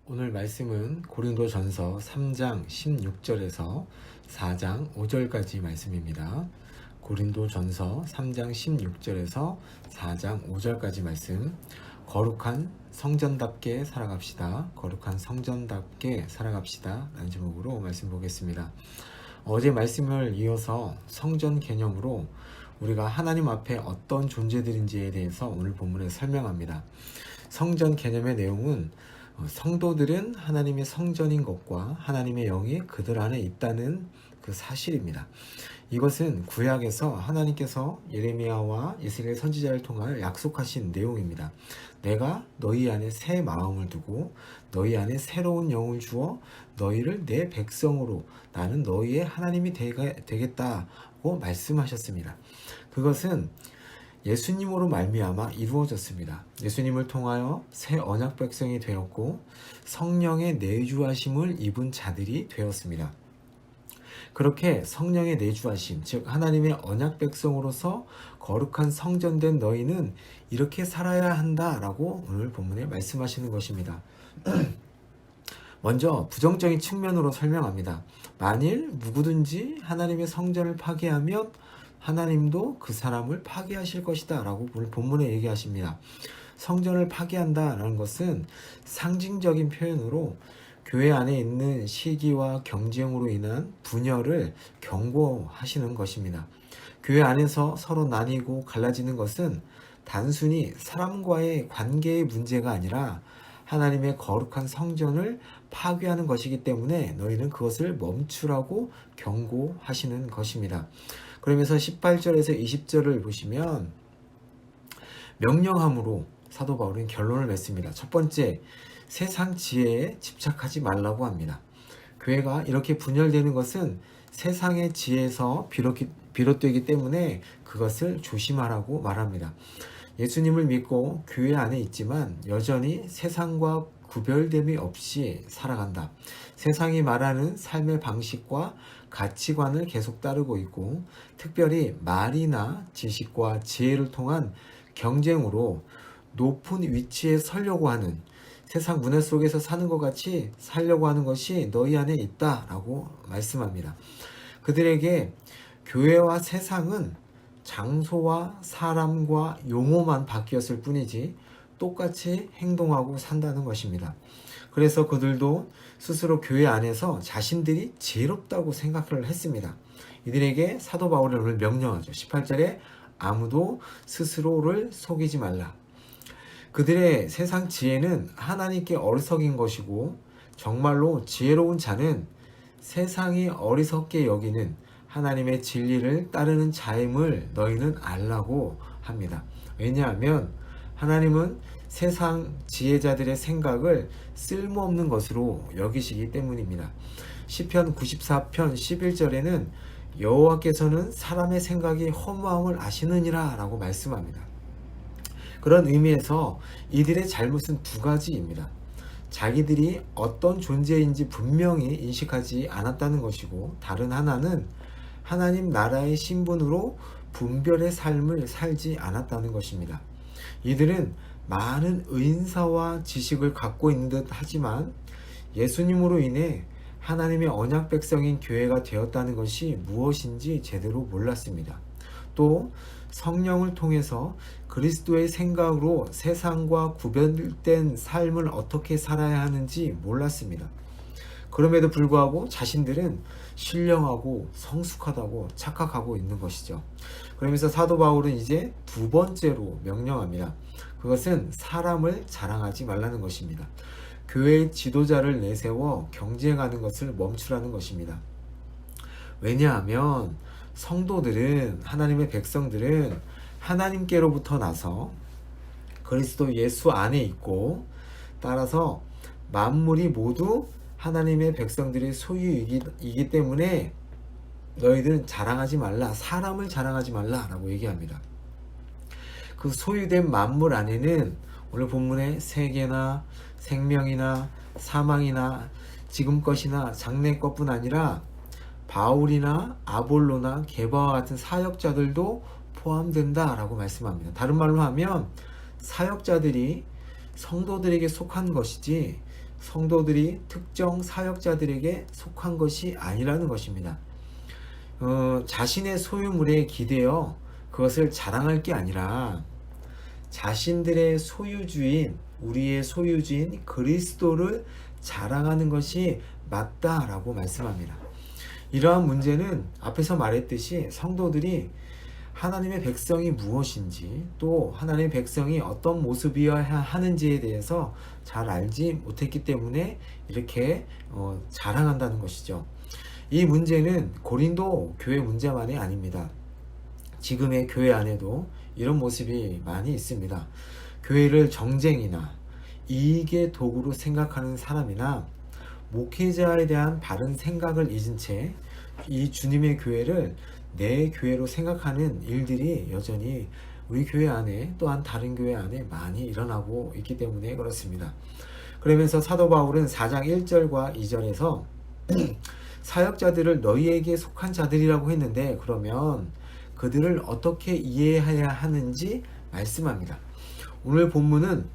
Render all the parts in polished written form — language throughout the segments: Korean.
오늘 말씀은 고린도전서 3장 16절에서 4장 5절까지 말씀입니다. 고린도전서 3장 16절에서 4장 5절까지 말씀. 거룩한 성전답게 살아갑시다. 거룩한 성전답게 살아갑시다. 라는 제목으로 말씀 보겠습니다. 어제 말씀을 이어서 성전 개념으로 우리가 하나님 앞에 어떤 존재들인지에 대해서 오늘 본문에 설명합니다. 성전 개념의 내용은 성도들은 하나님의 성전인 것과 하나님의 영이 그들 안에 있다는 그 사실입니다. 이것은 구약에서 하나님께서 예레미야와 이스라엘 선지자를 통하여 약속하신 내용입니다. 내가 너희 안에 새 마음을 두고 너희 안에 새로운 영을 주어 너희를 내 백성으로 나는 너희의 하나님이 되겠다고 말씀하셨습니다. 그것은 예수님으로 말미암아 이루어졌습니다. 예수님을 통하여 새 언약 백성이 되었고 성령의 내주하심을 입은 자들이 되었습니다. 그렇게 성령의 내주하심, 즉 하나님의 언약 백성으로서 거룩한 성전된 너희는 이렇게 살아야 한다라고 오늘 본문에 말씀하시는 것입니다. 먼저 부정적인 측면으로 설명합니다. 만일 누구든지 하나님의 성전을 파괴하면 하나님도 그 사람을 파괴하실 것이다 라고 오늘 본문에 얘기하십니다. 성전을 파괴한다라는 것은 상징적인 표현으로 교회 안에 있는 시기와 경쟁으로 인한 분열을 경고하시는 것입니다. 교회 안에서 서로 나뉘고 갈라지는 것은 단순히 사람과의 관계의 문제가 아니라 하나님의 거룩한 성전을 파괴하는 것이기 때문에 너희는 그것을 멈추라고 경고하시는 것입니다. 그러면서 18절에서 20절을 보시면 명령함으로 사도 바울은 결론을 맺습니다. 첫 번째, 세상 지혜에 집착하지 말라고 합니다. 교회가 이렇게 분열되는 것은 세상의 지혜에서 비롯되기 때문에 그것을 조심하라고 말합니다. 예수님을 믿고 교회 안에 있지만 여전히 세상과 구별됨이 없이 살아간다. 세상이 말하는 삶의 방식과 가치관을 계속 따르고 있고 특별히 말이나 지식과 지혜를 통한 경쟁으로 높은 위치에 서려고 하는 세상 문화 속에서 사는 것 같이 살려고 하는 것이 너희 안에 있다라고 말씀합니다. 그들에게 교회와 세상은 장소와 사람과 용어만 바뀌었을 뿐이지 똑같이 행동하고 산다는 것입니다. 그래서 그들도 스스로 교회 안에서 자신들이 지혜롭다고 생각을 했습니다. 이들에게 사도 바울은 오늘 명령하죠. 18절에 아무도 스스로를 속이지 말라. 그들의 세상 지혜는 하나님께 어리석인 것이고 정말로 지혜로운 자는 세상이 어리석게 여기는 하나님의 진리를 따르는 자임을 너희는 알라고 합니다. 왜냐하면 하나님은 세상 지혜자들의 생각을 쓸모없는 것으로 여기시기 때문입니다. 시편 94편 11절에는 여호와께서는 사람의 생각이 허무함을 아시느니라 라고 말씀합니다. 그런 의미에서 이들의 잘못은 두 가지입니다. 자기들이 어떤 존재인지 분명히 인식하지 않았다는 것이고 다른 하나는 하나님 나라의 신분으로 분별의 삶을 살지 않았다는 것입니다. 이들은 많은 의인사와 지식을 갖고 있는 듯 하지만 예수님으로 인해 하나님의 언약 백성인 교회가 되었다는 것이 무엇인지 제대로 몰랐습니다. 또 성령을 통해서 그리스도의 생각으로 세상과 구별된 삶을 어떻게 살아야 하는지 몰랐습니다. 그럼에도 불구하고 자신들은 신령하고 성숙하다고 착각하고 있는 것이죠. 그러면서 사도 바울은 이제 두 번째로 명령합니다. 그것은 사람을 자랑하지 말라는 것입니다. 교회의 지도자를 내세워 경쟁하는 것을 멈추라는 것입니다. 왜냐하면 성도들은 하나님의 백성들은 하나님께로부터 나서 그리스도 예수 안에 있고 따라서 만물이 모두 하나님의 백성들의 소유이기 때문에 너희들은 자랑하지 말라, 사람을 자랑하지 말라라고 얘기합니다. 그 소유된 만물 안에는 오늘 본문에 세계나 생명이나 사망이나 지금 것이나 장래 것뿐 아니라 바울이나 아볼로나 게바와 같은 사역자들도 포함된다라고 말씀합니다. 다른 말로 하면 사역자들이 성도들에게 속한 것이지 성도들이 특정 사역자들에게 속한 것이 아니라는 것입니다. 자신의 소유물에 기대어 그것을 자랑할 게 아니라 자신들의 소유주인, 우리의 소유주인 그리스도를 자랑하는 것이 맞다라고 말씀합니다. 이러한 문제는 앞에서 말했듯이 성도들이 하나님의 백성이 무엇인지, 또 하나님의 백성이 어떤 모습이어야 하는지에 대해서 잘 알지 못했기 때문에 이렇게 자랑한다는 것이죠. 이 문제는 고린도 교회 문제만이 아닙니다. 지금의 교회 안에도 이런 모습이 많이 있습니다. 교회를 정쟁이나 이익의 도구로 생각하는 사람이나 목회자에 대한 바른 생각을 잊은 채 이 주님의 교회를 내 교회로 생각하는 일들이 여전히 우리 교회 안에, 또한 다른 교회 안에 많이 일어나고 있기 때문에 그렇습니다. 그러면서 사도 바울은 4장 1절과 2절에서 사역자들을 너희에게 속한 자들이라고 했는데, 그러면 그들을 어떻게 이해해야 하는지 말씀합니다. 오늘 본문은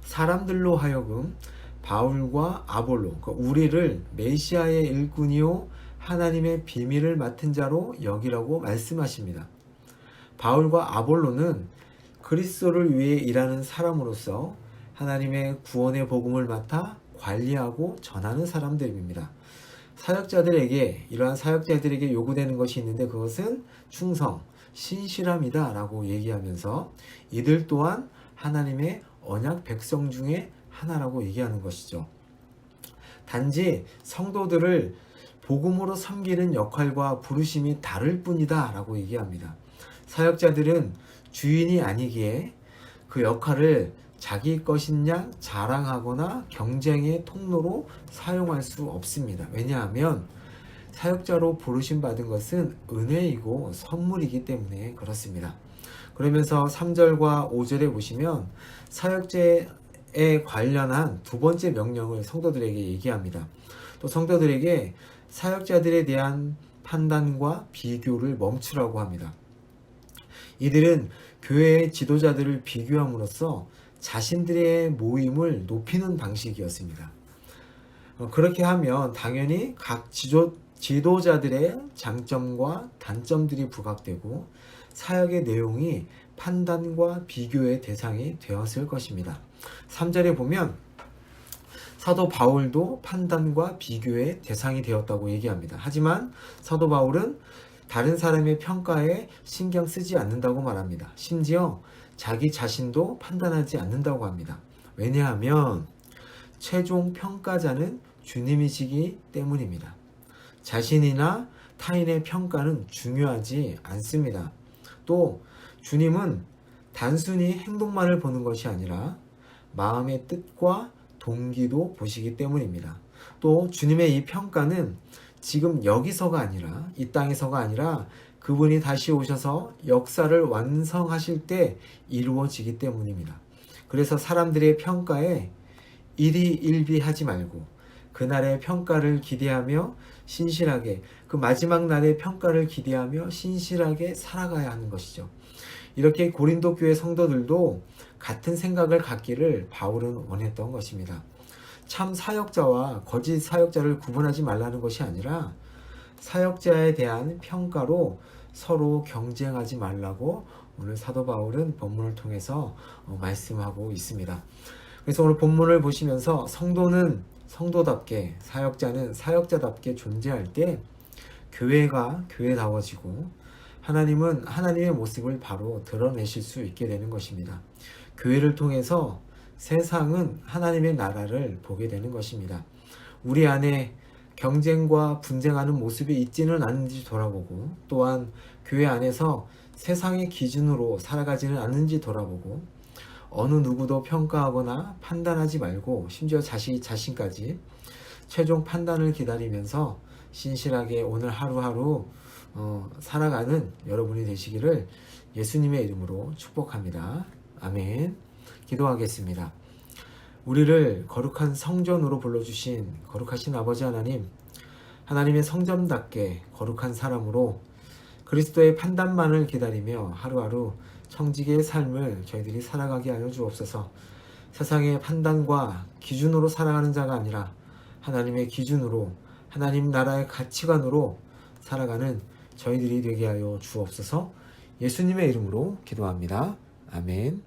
사람들로 하여금 바울과 아볼로, 그러니까 우리를 메시아의 일꾼이요 하나님의 비밀을 맡은 자로 여기라고 말씀하십니다. 바울과 아볼로는 그리스도를 위해 일하는 사람으로서 하나님의 구원의 복음을 맡아 관리하고 전하는 사람들입니다. 이러한 사역자들에게 요구되는 것이 있는데, 그것은 충성, 신실함이다 라고 얘기하면서 이들 또한 하나님의 언약 백성 중에 하나라고 얘기하는 것이죠. 단지 성도들을 복음으로 섬기는 역할과 부르심이 다를 뿐이다 라고 얘기합니다. 사역자들은 주인이 아니기에 그 역할을 자기 것인 양 자랑하거나 경쟁의 통로로 사용할 수 없습니다. 왜냐하면 사역자로 부르심 받은 것은 은혜이고 선물이기 때문에 그렇습니다. 그러면서 3절과 5절에 보시면 사역자에 관련한 두 번째 명령을 성도들에게 얘기합니다. 또 성도들에게 사역자들에 대한 판단과 비교를 멈추라고 합니다. 이들은 교회의 지도자들을 비교함으로써 자신들의 모임을 높이는 방식이었습니다. 그렇게 하면 당연히 각 지도자들의 장점과 단점들이 부각되고 사역의 내용이 판단과 비교의 대상이 되었을 것입니다. 3절에 보면 사도 바울도 판단과 비교의 대상이 되었다고 얘기합니다. 하지만 사도 바울은 다른 사람의 평가에 신경 쓰지 않는다고 말합니다. 심지어 자기 자신도 판단하지 않는다고 합니다. 왜냐하면 최종 평가자는 주님이시기 때문입니다. 자신이나 타인의 평가는 중요하지 않습니다. 또 주님은 단순히 행동만을 보는 것이 아니라 마음의 뜻과 동기도 보시기 때문입니다. 또 주님의 이 평가는 지금 여기서가 아니라, 이 땅에서가 아니라 그분이 다시 오셔서 역사를 완성하실 때 이루어지기 때문입니다. 그래서 사람들의 평가에 일희일비하지 말고 그날의 평가를 기대하며 신실하게, 그 마지막 날의 평가를 기대하며 신실하게 살아가야 하는 것이죠. 이렇게 고린도 교회 성도들도 같은 생각을 갖기를 바울은 원했던 것입니다. 참 사역자와 거짓 사역자를 구분하지 말라는 것이 아니라 사역자에 대한 평가로 서로 경쟁하지 말라고 오늘 사도 바울은 본문을 통해서 말씀하고 있습니다. 그래서 오늘 본문을 보시면서 성도는 성도답게, 사역자는 사역자답게 존재할 때 교회가 교회다워지고 하나님은 하나님의 모습을 바로 드러내실 수 있게 되는 것입니다. 교회를 통해서 세상은 하나님의 나라를 보게 되는 것입니다. 우리 안에 경쟁과 분쟁하는 모습이 있지는 않은지 돌아보고, 또한 교회 안에서 세상의 기준으로 살아가지는 않는지 돌아보고, 어느 누구도 평가하거나 판단하지 말고 심지어 자신까지 최종 판단을 기다리면서 신실하게 오늘 하루하루 살아가는 여러분이 되시기를 예수님의 이름으로 축복합니다. 아멘. 기도하겠습니다. 우리를 거룩한 성전으로 불러주신 거룩하신 아버지 하나님, 하나님의 성전답게 거룩한 사람으로 그리스도의 판단만을 기다리며 하루하루 청지기의 삶을 저희들이 살아가게 하여 주옵소서. 세상의 판단과 기준으로 살아가는 자가 아니라 하나님의 기준으로, 하나님 나라의 가치관으로 살아가는 저희들이 되게 하여 주옵소서. 예수님의 이름으로 기도합니다. 아멘.